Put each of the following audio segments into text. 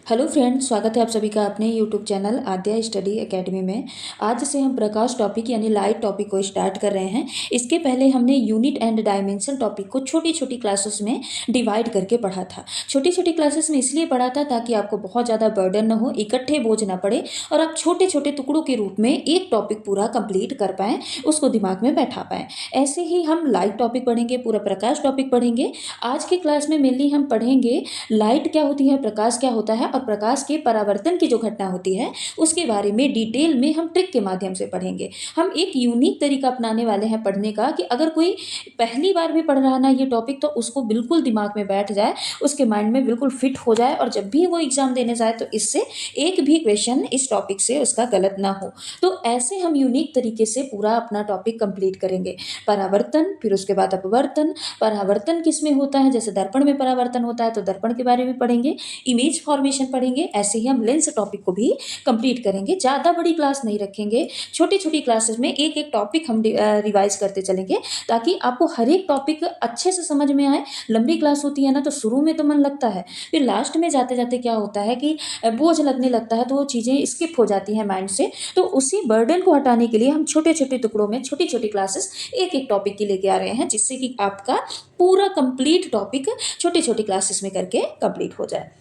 Hello friends, स्वागत है आप सभी का अपने यूट्यूब चैनल आद्या स्टडी एकेडमी में। आज से हम प्रकाश टॉपिक यानी लाइट टॉपिक को स्टार्ट कर रहे हैं। इसके पहले हमने यूनिट एंड डायमेंशन टॉपिक को छोटी छोटी क्लासेस में डिवाइड करके पढ़ा था। छोटी छोटी क्लासेस में इसलिए पढ़ा था ताकि आपको बहुत ज़्यादा बर्डन न हो, इकट्ठे बोझ ना पड़े और आप छोटे छोटे टुकड़ों के रूप में एक टॉपिक पूरा कंप्लीट कर पाएँ, उसको दिमाग में बैठा पाएँ। ऐसे ही हम लाइट टॉपिक पढ़ेंगे, पूरा प्रकाश टॉपिक पढ़ेंगे। आज की क्लास में मेनली हम पढ़ेंगे लाइट क्या होती है, प्रकाश क्या होता है और प्रकाश के परावर्तन की जो घटना होती है उसके बारे में डिटेल में हम ट्रिक के माध्यम से पढ़ेंगे। हम एक यूनिक तरीका अपनाने वाले हैं पढ़ने का कि अगर कोई पहली बार भी पढ़ रहा ना ये टॉपिक, तो उसको बिल्कुल दिमाग में बैठ जाए, उसके माइंड में बिल्कुल फिट हो जाए और जब भी वो एग्जाम देने जाए तो इससे एक भी क्वेश्चन इस टॉपिक से उसका गलत ना हो। तो ऐसे हम यूनिक तरीके से पूरा अपना टॉपिक कंप्लीट करेंगे। परावर्तन, फिर उसके बाद अपवर्तन। परावर्तन किस में होता है, जैसे दर्पण में परावर्तन होता है तो दर्पण के बारे में पढ़ेंगे। इमेज फॉर्मेशन पढ़ेंगे। ऐसे ही हम लेंस टॉपिक को भी कंप्लीट करेंगे। ज़्यादा बड़ी क्लास नहीं रखेंगे, छोटी छोटी क्लासेस में एक एक टॉपिक हम रिवाइज करते चलेंगे ताकि आपको हर एक टॉपिक अच्छे से समझ में आए। लंबी क्लास होती है ना तो शुरू में तो मन लगता है, फिर लास्ट में जाते जाते क्या होता है कि बोझ लगने लगता है, तो वो चीज़ें स्किप हो जाती हैं माइंड से। तो उसी बर्डन को हटाने के लिए हम छोटे छोटे टुकड़ों में छोटी छोटी क्लासेस एक एक टॉपिक की लेके आ रहे हैं, जिससे कि आपका पूरा कंप्लीट टॉपिक छोटी छोटी क्लासेस में करके कंप्लीट हो जाए।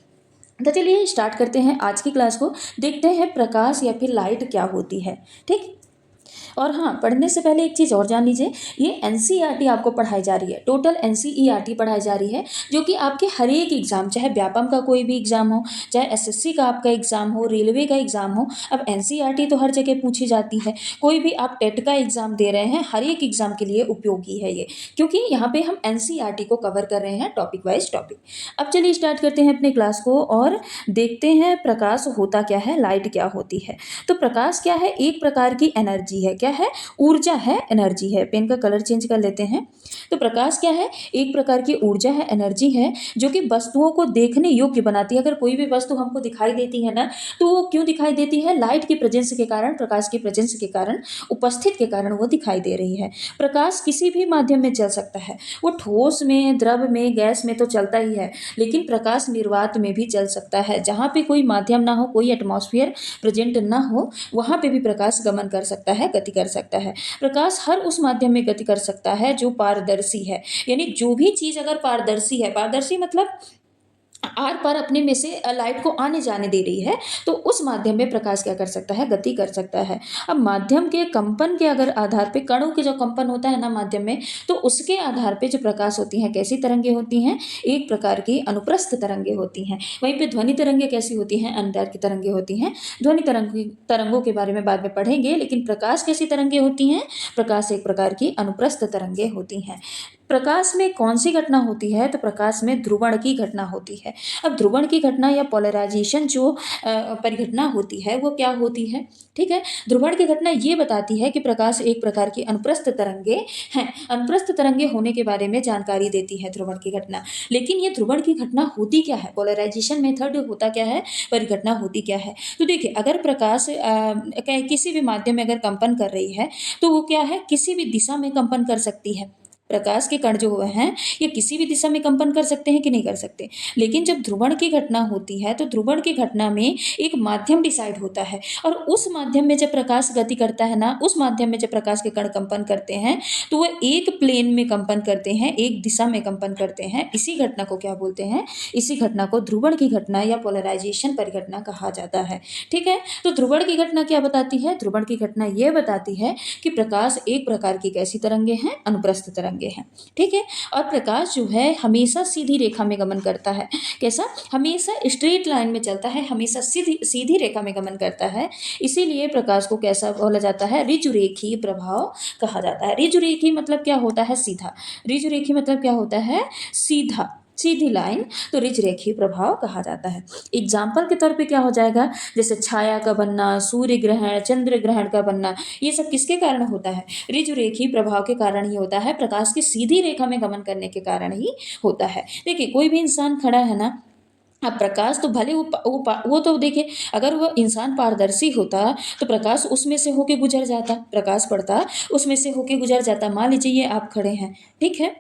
तो चलिए स्टार्ट करते हैं आज की क्लास को। देखते हैं प्रकाश या फिर लाइट क्या होती है। ठीक। और हाँ, पढ़ने से पहले एक चीज़ और जान लीजिए, ये एनसीईआरटी आपको पढ़ाई जा रही है, टोटल एनसीईआरटी पढ़ाई जा रही है, जो कि आपके हर एक एग्जाम, चाहे व्यापम का कोई भी एग्जाम हो, चाहे एसएससी का आपका एग्जाम हो, रेलवे का एग्जाम हो। अब एनसीईआरटी तो हर जगह पूछी जाती है, कोई भी आप टेट का एग्जाम दे रहे हैं, हर एक एग्जाम के लिए उपयोगी है ये, क्योंकि यहाँ पे हम एनसीईआरटी को कवर कर रहे हैं टॉपिक वाइज टॉपिक। अब चलिए स्टार्ट करते हैं अपने क्लास को और देखते हैं प्रकाश होता क्या है, लाइट क्या होती है। तो प्रकाश क्या है, एक प्रकार की एनर्जी है। क्या है? ऊर्जा है, एनर्जी है। पेन का कलर चेंज कर लेते हैं। तो प्रकाश क्या है? एक प्रकार की ऊर्जा है, एनर्जी है, जो कि वस्तुओं को देखने योग्य बनाती है। अगर कोई भी वस्तु हमको दिखाई देती है ना, तो वो क्यों दिखाई देती है? लाइट की प्रेजेंस के कारण, प्रकाश की प्रेजेंस के कारण, उपस्थित के कारण वो दिखाई दे रही है। प्रकाश किसी भी माध्यम में चल सकता है, वो ठोस में, द्रव में, गैस में तो चलता ही है, लेकिन प्रकाश निर्वात में भी चल सकता है। जहाँ पे कोई माध्यम ना हो, कोई एटमॉस्फेयर प्रेजेंट ना हो, वहाँ पे भी प्रकाश गमन कर सकता है, गति कर सकता है। प्रकाश हर उस माध्यम में गति कर सकता है जो पारदर्शी है। यानी जो भी चीज़ अगर पारदर्शी है, पारदर्शी मतलब आर पार अपने में से लाइट को आने जाने दे रही है, तो उस माध्यम में प्रकाश क्या कर सकता है? गति कर सकता है। अब माध्यम के कंपन के अगर आधार पे, कणों के जो कंपन होता है ना माध्यम में, तो उसके आधार पे जो प्रकाश होती हैं, कैसी तरंगे होती हैं? एक प्रकार की अनुप्रस्थ तरंगे होती हैं। वहीं पे ध्वनि तरंगे कैसी होती हैं? अंतर की तरंगे होती हैं। ध्वनि तरंगों के बारे में बाद में पढ़ेंगे, लेकिन प्रकाश कैसी तरंगे होती हैं? प्रकाश एक प्रकार की अनुप्रस्थ तरंगे होती हैं। प्रकाश में कौन सी घटना होती है? तो प्रकाश में ध्रुवण की घटना होती है। अब ध्रुवण की घटना या पोलराइजेशन जो परिघटना होती है वो क्या होती है? ठीक है, ध्रुवण की घटना ये बताती है कि प्रकाश एक प्रकार की अनुप्रस्थ तरंगे हैं। अनुप्रस्थ तरंगे होने के बारे में जानकारी देती है ध्रुवण की घटना। लेकिन ये ध्रुवण की घटना होती क्या है? पोलराइजेशन मेथड होता क्या है, परिघटना होती क्या है? तो देखिए, अगर प्रकाश किसी भी माध्यम में अगर कंपन कर रही है, तो वो क्या है, किसी भी दिशा में कंपन कर सकती है। प्रकाश के कण जो हुए हैं, ये किसी भी दिशा में कंपन कर सकते हैं कि नहीं कर सकते। लेकिन जब ध्रुवण की घटना होती है, तो ध्रुवण की घटना में एक माध्यम डिसाइड होता है, और उस माध्यम में जब प्रकाश गति करता है ना, उस माध्यम में जब प्रकाश के कण कंपन करते हैं, तो वो एक प्लेन में कंपन करते हैं, एक दिशा में कंपन करते हैं। इसी घटना को क्या बोलते हैं? इसी घटना को ध्रुवण की घटना या पोलराइजेशन परिघटना कहा जाता है। ठीक है, तो ध्रुवण की घटना क्या बताती है? ध्रुवण की घटना यह बताती है कि प्रकाश एक प्रकार की कैसी तरंगे हैं? अनुप्रस्थ तरंगे हैं। ठीक है, और प्रकाश जो है हमेशा सीधी रेखा में गमन करता है। कैसा? हमेशा स्ट्रेट लाइन में चलता है, हमेशा सीधी सीधी रेखा में गमन करता है। इसीलिए प्रकाश को कैसा बोला जाता है? ऋजुरेखी प्रभाव कहा जाता है। ऋजुरेखी मतलब क्या होता है? सीधा। ऋजुरेखी मतलब क्या होता है? सीधा, सीधी लाइन, तो ऋजुरेखी प्रभाव कहा जाता है। एग्जाम्पल के तौर पे क्या हो जाएगा? जैसे छाया का बनना, सूर्य ग्रहण, चंद्र ग्रहण का बनना, ये सब किसके कारण होता है? ऋजुरेखी प्रभाव के कारण ही होता है, प्रकाश की सीधी रेखा में गमन करने के कारण ही होता है। देखिए, कोई भी इंसान खड़ा है ना, अब प्रकाश तो भले वो तो देखिए, अगर वो इंसान पारदर्शी होता तो प्रकाश उसमें से होके गुजर जाता, प्रकाश पड़ता उसमें से होके गुजर जाता। मान लीजिए ये आप खड़े हैं, ठीक है,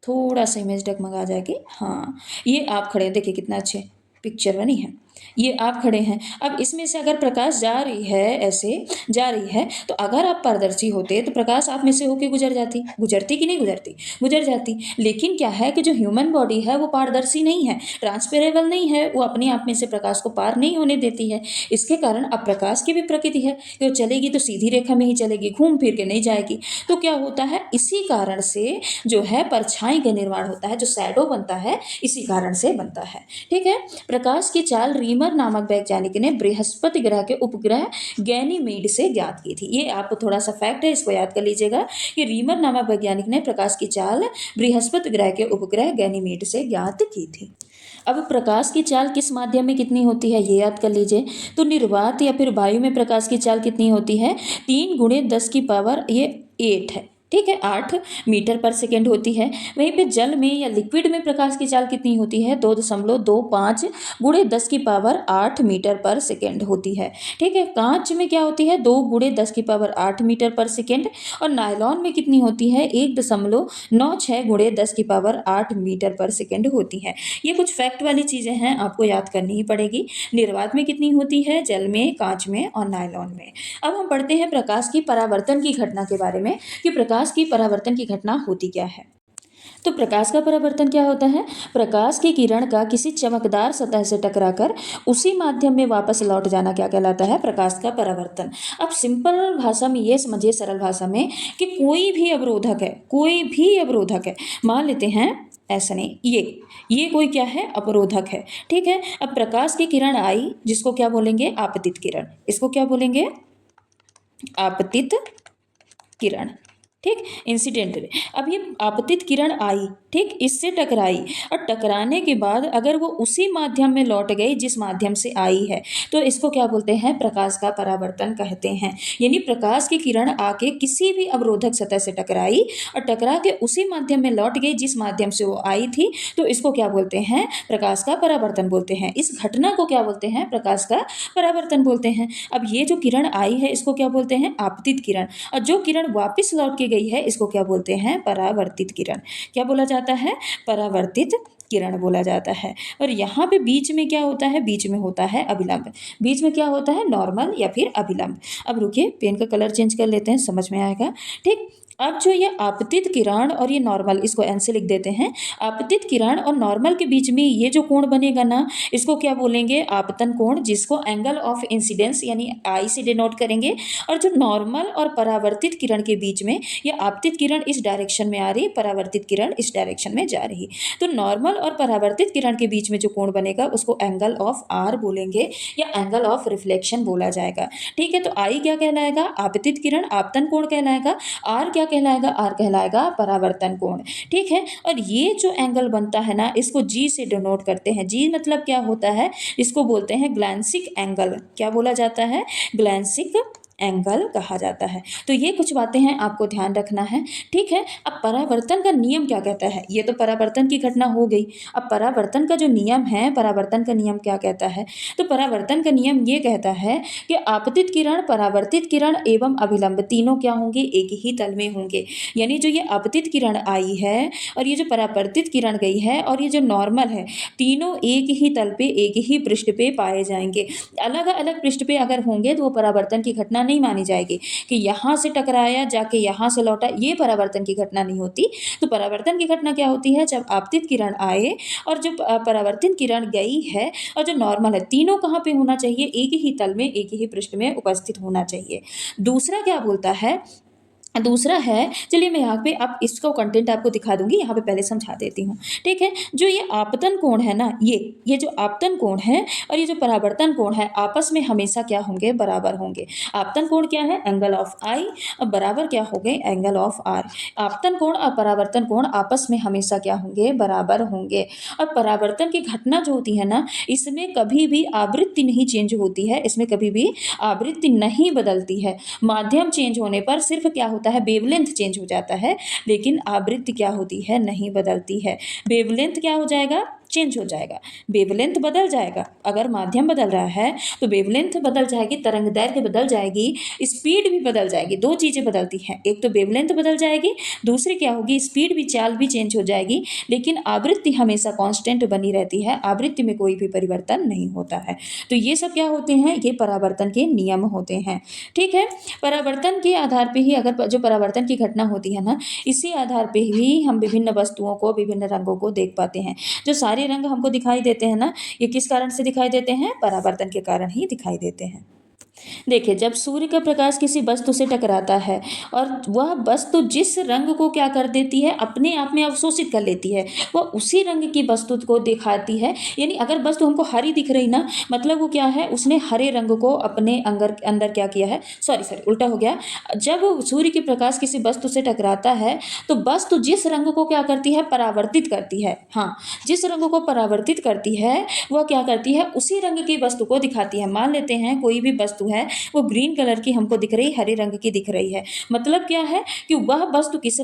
थोड़ा सा इमेज डगमगा जाएगी। हाँ, ये आप खड़े हैं, देखिए कितना अच्छे पिक्चर बनी है। ये आप खड़े हैं। अब इसमें से अगर प्रकाश जा रही है, ऐसे जा रही है, तो अगर आप पारदर्शी होते तो प्रकाश आप में से होके गुजर जाती। गुजरती कि नहीं गुजरती? गुजर जाती। लेकिन क्या है कि जो ह्यूमन बॉडी है वो पारदर्शी नहीं है, ट्रांसपेरेबल नहीं है, वो अपने आप में से प्रकाश को पार नहीं होने देती है। इसके कारण अब प्रकाश की भी प्रकृति है कि वो चलेगी तो सीधी रेखा में ही चलेगी, घूम फिर के नहीं जाएगी। तो क्या होता है, इसी कारण से जो है परछाई का निर्माण होता है, जो शैडो बनता है इसी कारण से बनता है। ठीक है। प्रकाश की चाल रीमर नामक वैज्ञानिक ने बृहस्पति ग्रह के उपग्रह गैनीमेड से ज्ञात की थी। ये आपको थोड़ा सा फैक्ट है, इसको याद कर लीजिएगा कि रीमर नामक वैज्ञानिक ने प्रकाश की चाल बृहस्पति ग्रह के उपग्रह गैनीमेड से ज्ञात की थी। अब प्रकाश की चाल किस माध्यम में कितनी होती है ये याद कर लीजिए। तो निर्वात या फिर वायु में प्रकाश की चाल कितनी होती है? 3 × 10⁻, ये 8 है। ठीक है, 8 मीटर पर सेकेंड होती है। वहीं पे जल में या लिक्विड में प्रकाश की चाल कितनी होती है? 2.25 × 10⁸ मीटर पर सेकेंड होती है। ठीक है। कांच में क्या होती है? 2 × 10⁸ मीटर पर सेकेंड। और नायलॉन में कितनी होती है? 1.96 × 10⁸ मीटर पर सेकेंड होती है। ये कुछ फैक्ट वाली चीज़ें हैं, आपको याद करनी ही पड़ेगी। निर्वात में कितनी होती है? जल में, कांच में और नायलॉन में। अब हम पढ़ते हैं प्रकाश की परावर्तन की घटना के बारे में कि प्रकाश की परावर्तन की घटना होती क्या है। तो प्रकाश का परावर्तन क्या होता है? प्रकाश की किरण का किसी चमकदार सतह से टकराकर उसी माध्यम में वापस लौट जाना क्या कहलाता है? प्रकाश का परावर्तन। अब सिंपल भाषा में ये समझिए, सरल भाषा में, कि कोई भी अवरोधक है, कोई भी अवरोधक है, मान लेते हैं ऐसा नहीं, ये कोई क्या है? अवरोधक है। ठीक है। अब प्रकाश की किरण आई, जिसको क्या बोलेंगे? आपतित किरण। इसको क्या बोलेंगे? आपतित किरण। ठीक, इंसिडेंटली। अब ये आपतित किरण आई, ठीक, इससे टकराई, और टकराने के बाद अगर वो उसी माध्यम में लौट गई जिस माध्यम से आई है, तो इसको क्या बोलते हैं? प्रकाश का परावर्तन कहते हैं। यानी प्रकाश की किरण आके किसी भी अवरोधक सतह से टकराई और टकरा के उसी माध्यम में लौट गई जिस माध्यम से वो आई थी, तो इसको क्या बोलते हैं? प्रकाश का परावर्तन बोलते हैं। इस घटना को क्या बोलते हैं? प्रकाश का परावर्तन बोलते हैं। अब ये जो किरण आई है इसको क्या बोलते हैं? आपतित किरण। और जो किरण वापिस लौट के गई है इसको क्या बोलते हैं? परावर्तित किरण। क्या बोला जाता है? परावर्तित किरण बोला जाता है। और यहाँ पे बीच में क्या होता है? बीच में होता है अभिलंब। बीच में क्या होता है? नॉर्मल या फिर अभिलंब। अब रुकिए, पेन का कलर चेंज कर लेते हैं, समझ में आएगा। ठीक। अब जो ये आपतित किरण और ये नॉर्मल, इसको एन से लिख देते हैं। आपतित किरण और नॉर्मल के बीच में ये जो कोण बनेगा ना, इसको क्या बोलेंगे? आपतन कोण, जिसको एंगल ऑफ इंसिडेंस यानी आई से डिनोट करेंगे। और जो नॉर्मल और परावर्तित किरण के बीच में, ये आपतित किरण इस डायरेक्शन में आ रही, परावर्तित किरण इस डायरेक्शन में जा रही, तो नॉर्मल और परावर्तित किरण के बीच में जो कोण बनेगा उसको एंगल ऑफ आर बोलेंगे या एंगल ऑफ रिफ्लेक्शन बोला जाएगा। ठीक है। तो आई क्या कहलाएगा? आपतित किरण। आपतन कोण कहलाएगा। आर क्या कहलाएगा? आर कहलाएगा परावर्तन कोण। ठीक है। और ये जो एंगल बनता है ना, इसको जी से डिनोट करते हैं। जी मतलब क्या होता है? इसको बोलते हैं ग्लैंसिक एंगल। क्या बोला जाता है? ग्लैंसिक एंगल कहा जाता है। तो ये कुछ बातें हैं, आपको ध्यान रखना है। ठीक है। अब परावर्तन का नियम क्या कहता है? ये तो परावर्तन की घटना हो गई। अब परावर्तन का जो नियम है, परावर्तन का नियम क्या कहता है? तो परावर्तन का नियम ये कहता है कि आपतित किरण, परावर्तित किरण एवं अभिलंब तीनों क्या होंगे? एक ही तल में होंगे। यानी जो ये आपतित किरण आई है और ये जो परावर्तित किरण गई है और ये जो नॉर्मल है, तीनों एक ही तल पे, एक ही पृष्ठ पे पाए जाएंगे। अलग अलग पृष्ठ पे अगर होंगे तो वो परावर्तन की घटना नहीं मानी जाएगी कि यहाँ से टकराया जाके यहाँ से लौटा, ये परावर्तन की घटना नहीं होती। तो परावर्तन की घटना क्या होती है? जब आपतित किरण आए और जो परावर्तित किरण गई है और जो नॉर्मल है, तीनों कहाँ पे होना चाहिए? एक ही तल में, एक ही पृष्ठ में उपस्थित होना चाहिए। दूसरा क्या बोलता है? दूसरा है, चलिए मैं यहाँ पे अब इसको कंटेंट आपको दिखा दूंगी, यहाँ पे पहले समझा देती हूँ। ठीक है। जो ये आपतन कोण है ना, ये जो आपतन कोण है और ये जो परावर्तन कोण है, आपस में हमेशा क्या होंगे? बराबर होंगे। आपतन कोण क्या है? Angle of i. और बराबर क्या हो गए? Angle of r. आपतन कोण और परावर्तन कोण आपस में हमेशा क्या होंगे? बराबर होंगे। और परावर्तन की घटना जो होती है ना, इसमें कभी भी आवृत्ति नहीं चेंज होती है, इसमें कभी भी आवृत्ति नहीं बदलती है। माध्यम चेंज होने पर सिर्फ क्या होता है? वेवलेंथ चेंज हो जाता है, लेकिन आवृत्ति क्या होती है? नहीं बदलती है। वेवलेंथ क्या हो जाएगा? चेंज हो जाएगा, वेवलेंथ बदल जाएगा। अगर माध्यम बदल रहा है तो वेवलेंथ बदल जाएगी, तरंग दैर्घ्य बदल जाएगी, स्पीड भी बदल जाएगी। दो चीज़ें बदलती हैं, एक तो वेवलेंथ बदल जाएगी, दूसरी क्या होगी, स्पीड भी, चाल भी चेंज हो जाएगी, लेकिन आवृत्ति हमेशा कांस्टेंट बनी रहती है, आवृत्ति में कोई भी परिवर्तन नहीं होता है। तो ये सब क्या होते हैं, ये परावर्तन के नियम होते हैं। ठीक है, परावर्तन के आधार पे ही, अगर जो परावर्तन की घटना होती है ना, इसी आधार पे ही हम विभिन्न वस्तुओं को, विभिन्न रंगों को देख पाते हैं। जो सारे रंग हमको दिखाई देते हैं ना, ये किस कारण से दिखाई देते हैं, परावर्तन के कारण ही दिखाई देते हैं। देखिए, जब सूर्य का प्रकाश किसी वस्तु से टकराता है और वह वस्तु जिस रंग को क्या कर देती है, अपने आप में अवशोषित कर लेती है, वह उसी रंग की वस्तु को दिखाती है। यानी अगर वस्तु हमको हरी दिख रही ना, मतलब वो क्या है, उसने हरे रंग को अपने अंदर अंदर क्या किया है, सॉरी उल्टा हो गया। जब सूर्य के प्रकाश किसी वस्तु से टकराता है तो वस्तु जिस रंग को क्या करती है, परावर्तित करती है। हाँ, जिस रंग को परावर्तित करती है वह क्या करती है, उसी रंग की वस्तु को दिखाती है। मान लेते हैं कोई भी वस्तु है, वो ग्रीन कलर की हमको दिख रही, हरे रंग की दिख रही है, मतलब क्या है कि वह वस्तु किस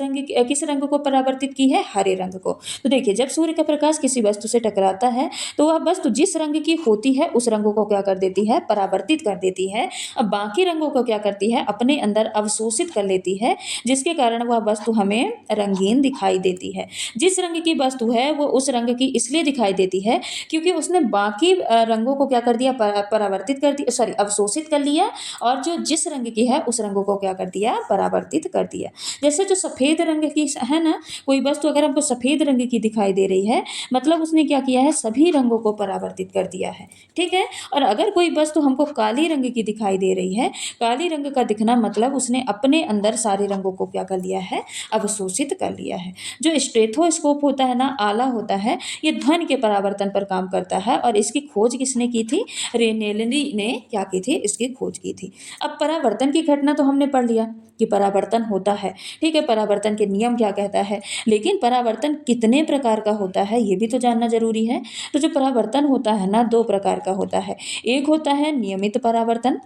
रंग को परावर्तित की है, हरे रंग को। तो देखिए, जब सूर्य का प्रकाश किसी वस्तु से टकराता है तो वह वस्तु जिस रंग की होती है उस रंग को क्या कर देती है, परावर्तित कर देती है। अब बाकी रंगों को क्या करती है, अपने अंदर अवशोषित कर लेती है, जिसके कारण वह वस्तु हमें रंगीन दिखाई देती है। जिस रंग की वस्तु है वो उस रंग की इसलिए दिखाई देती है क्योंकि उसने बाकी रंगों को क्या कर दिया, परावर्तित कर दिया, सॉरी अवशोषित कर लिया, और जो जिस रंग की है उस रंग को क्या कर दिया, परावर्तित कर दिया। जैसे जो सफ़ेद रंग की है ना, कोई वस्तु अगर हमको सफ़ेद रंग की दिखाई दे रही है, मतलब उसने क्या किया है, सभी रंगों को परावर्तित कर दिया है। ठीक है, और अगर कोई वस्तु हमको काली रंग की दिखाई दे रही है, काली रंग का दिखना मतलब उसने अपने अंदर सारे रंगों को क्या कर लिया है, अवशोषित कर लिया है। जो स्टेथोस्कोप होता है ना, आला होता है, ये ध्वनि के परावर्तन पर काम करता है, और इसकी खोज किसने की थी, रेनेली ने क्या की थी, इसकी खोज की थी। अब परावर्तन की घटना तो हमने पढ़ लिया कि परावर्तन होता है, ठीक है, परावर्तन के नियम क्या कहता है, लेकिन परावर्तन कितने प्रकार का होता है ये भी तो जानना जरूरी है। तो जो परावर्तन होता है ना, दो प्रकार का होता है। एक होता है नियमित परावर्तन,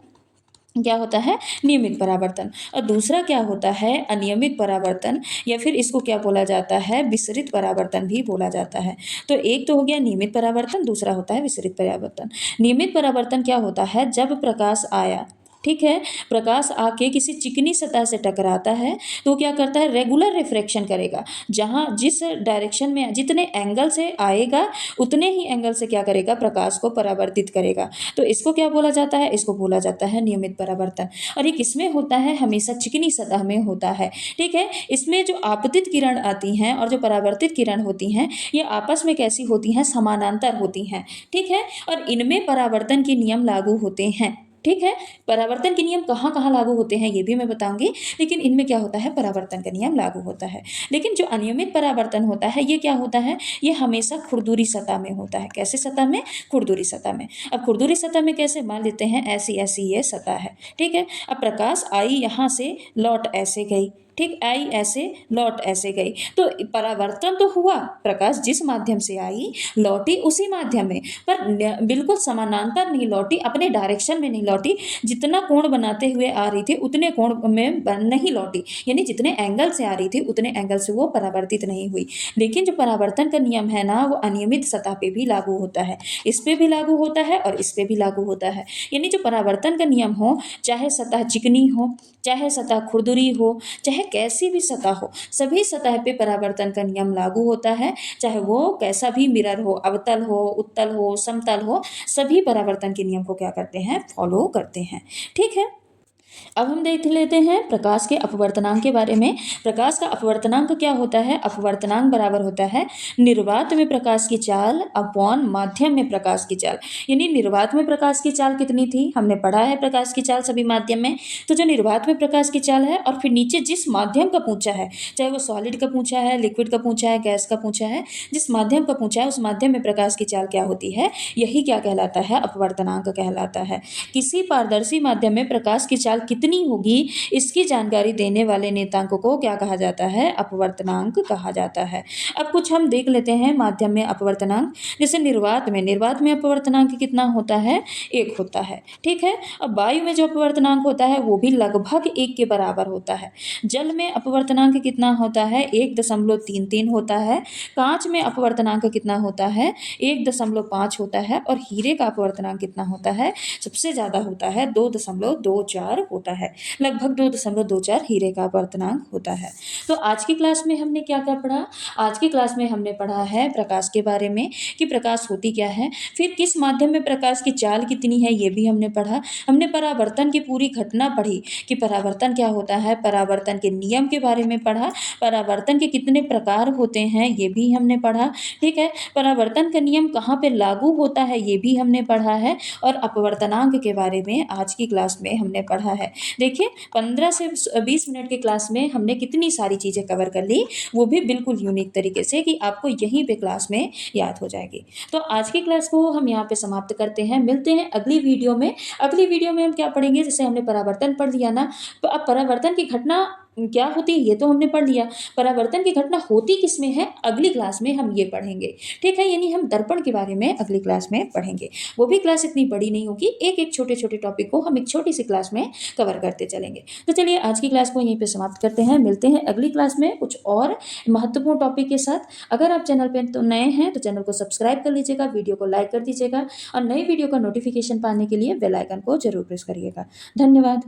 क्या होता है, नियमित परावर्तन, और दूसरा क्या होता है, अनियमित परावर्तन, या फिर इसको क्या बोला जाता है, विसरित परावर्तन भी बोला जाता है। तो एक तो हो गया नियमित परावर्तन, दूसरा होता है विसरित परावर्तन। नियमित परावर्तन क्या होता है, जब प्रकाश आया, ठीक है, प्रकाश आके किसी चिकनी सतह से टकराता है तो क्या करता है, रेगुलर रिफ्रैक्शन करेगा, जहां जिस डायरेक्शन में, जितने एंगल से आएगा उतने ही एंगल से क्या करेगा, प्रकाश को परावर्तित करेगा। तो इसको क्या बोला जाता है, इसको बोला जाता है नियमित परावर्तन। और ये किसमें होता है, हमेशा चिकनी सतह में होता है। ठीक है, इसमें जो आपतित किरण आती हैं और जो परावर्तित किरण होती हैं, ये आपस में कैसी होती हैं, समानांतर होती हैं। ठीक है, और इनमें परावर्तन के नियम लागू होते हैं। ठीक है, परावर्तन के नियम कहाँ कहाँ लागू होते हैं ये भी मैं बताऊंगी, लेकिन इनमें क्या होता है, परावर्तन का नियम लागू होता है। लेकिन जो अनियमित परावर्तन होता है, ये क्या होता है, ये हमेशा खुरदुरी सतह में होता है। कैसे सतह में, खुरदुरी सतह में। अब खुरदुरी सतह में कैसे, मान लेते हैं ऐसी ऐसी ये सतह है, ठीक है, अब प्रकाश आई यहाँ से, लौट ऐसे गई, ठीक, आई ऐसे, लौट ऐसे गई, तो परावर्तन तो हुआ, प्रकाश जिस माध्यम से आई लौटी उसी माध्यम में, पर बिल्कुल समानांतर नहीं लौटी, अपने डायरेक्शन में नहीं लौटी, जितना कोण बनाते हुए आ रही थी उतने कोण में नहीं लौटी, यानी जितने एंगल से आ रही थी उतने एंगल से वो परावर्तित नहीं हुई। लेकिन जो परावर्तन का नियम है ना, वो अनियमित सतह पे भी लागू होता है, इस पे भी लागू होता है और इस पे भी लागू होता है। यानी जो परावर्तन का नियम हो, चाहे सतह चिकनी हो, चाहे सतह खुरदुरी हो, चाहे कैसी भी सतह हो, सभी सतह पे परावर्तन का नियम लागू होता है, चाहे वो कैसा भी मिरर हो, अवतल हो, उत्तल हो, समतल हो, सभी परावर्तन के नियम को क्या करते हैं, फॉलो करते हैं। ठीक है, अब हम देख लेते हैं प्रकाश के अपवर्तनांक के बारे में। प्रकाश का अपवर्तनांक क्या होता है, अपवर्तनांक बराबर होता है निर्वात में प्रकाश की चाल अपॉन माध्यम में प्रकाश की चाल। यानी निर्वात में प्रकाश की चाल कितनी थी, हमने पढ़ा है प्रकाश की चाल सभी माध्यम में, तो जो निर्वात में प्रकाश की चाल है और फिर नीचे जिस माध्यम का पूछा है, चाहे वो सॉलिड का पूछा है, लिक्विड का पूछा है, गैस का पूछा है, जिस माध्यम का पूछा है उस माध्यम में प्रकाश की चाल क्या होती है, यही क्या कहलाता है, अपवर्तनांक कहलाता है। किसी पारदर्शी माध्यम में प्रकाश की चाल चाल कितनी होगी इसकी जानकारी देने वाले नेतांक को क्या कहा जाता है? अपवर्तनांक कहा जाता है। अब कुछ हम देख लेते हैं माध्यम में अपवर्तनांक। जैसे निर्वात में अपवर्तनांक कितना होता है? 1 होता है। ठीक है। अब वायु में जो अपवर्तनांक होता है वो भी लगभग 1 के बराबर होता है। जल में अपवर्तनांक कितना होता है? 1.33 होता है। कांच में अपवर्तनांक कितना होता है? 1.5 होता है। और हीरे का अपवर्तनांक कितना होता है? सबसे ज्यादा होता है, 2.24 होता है। लगभग 2.24 हीरे का अपवर्तनांक होता है। तो आज की क्लास में हमने क्या क्या पढ़ा? आज की क्लास में हमने पढ़ा है प्रकाश के बारे में कि प्रकाश होती क्या है, फिर किस माध्यम में प्रकाश की चाल कितनी है ये भी हमने पढ़ा। हमने परावर्तन की पूरी घटना पढ़ी कि परावर्तन क्या होता है, परावर्तन के नियम के बारे में पढ़ा, परावर्तन के कितने प्रकार होते हैं ये भी हमने पढ़ा। ठीक है। परावर्तन का नियम कहाँ पे लागू होता है ये भी हमने पढ़ा है। और अपवर्तनांक के बारे में आज की क्लास में हमने पढ़ा है। देखिए 15 से 20 मिनट की क्लास में हमने कितनी सारी चीज़ें कवर कर ली, वो भी बिल्कुल यूनिक तरीके से कि आपको यहीं पे क्लास में याद हो जाएगी। तो आज की क्लास को हम यहाँ पे समाप्त करते हैं। मिलते हैं अगली वीडियो में। अगली वीडियो में हम क्या पढ़ेंगे? जैसे हमने परावर्तन पढ़ लिया ना, तो अब परावर्तन की घटना क्या होती है ये तो हमने पढ़ लिया। परावर्तन की घटना होती किसमें है अगली क्लास में हम ये पढ़ेंगे। ठीक है। यानी हम दर्पण के बारे में अगली क्लास में पढ़ेंगे। वो भी क्लास इतनी बड़ी नहीं होगी, एक एक छोटे छोटे टॉपिक को हम एक छोटी सी क्लास में कवर करते चलेंगे। तो चलिए आज की क्लास को यहीं पे समाप्त करते हैं। मिलते हैं अगली क्लास में कुछ और महत्वपूर्ण टॉपिक के साथ। अगर आप चैनल पे तो नए हैं तो चैनल को सब्सक्राइब कर लीजिएगा, वीडियो को लाइक कर दीजिएगा और नई वीडियो का नोटिफिकेशन पाने के लिए बेल आइकन को जरूर प्रेस करिएगा। धन्यवाद।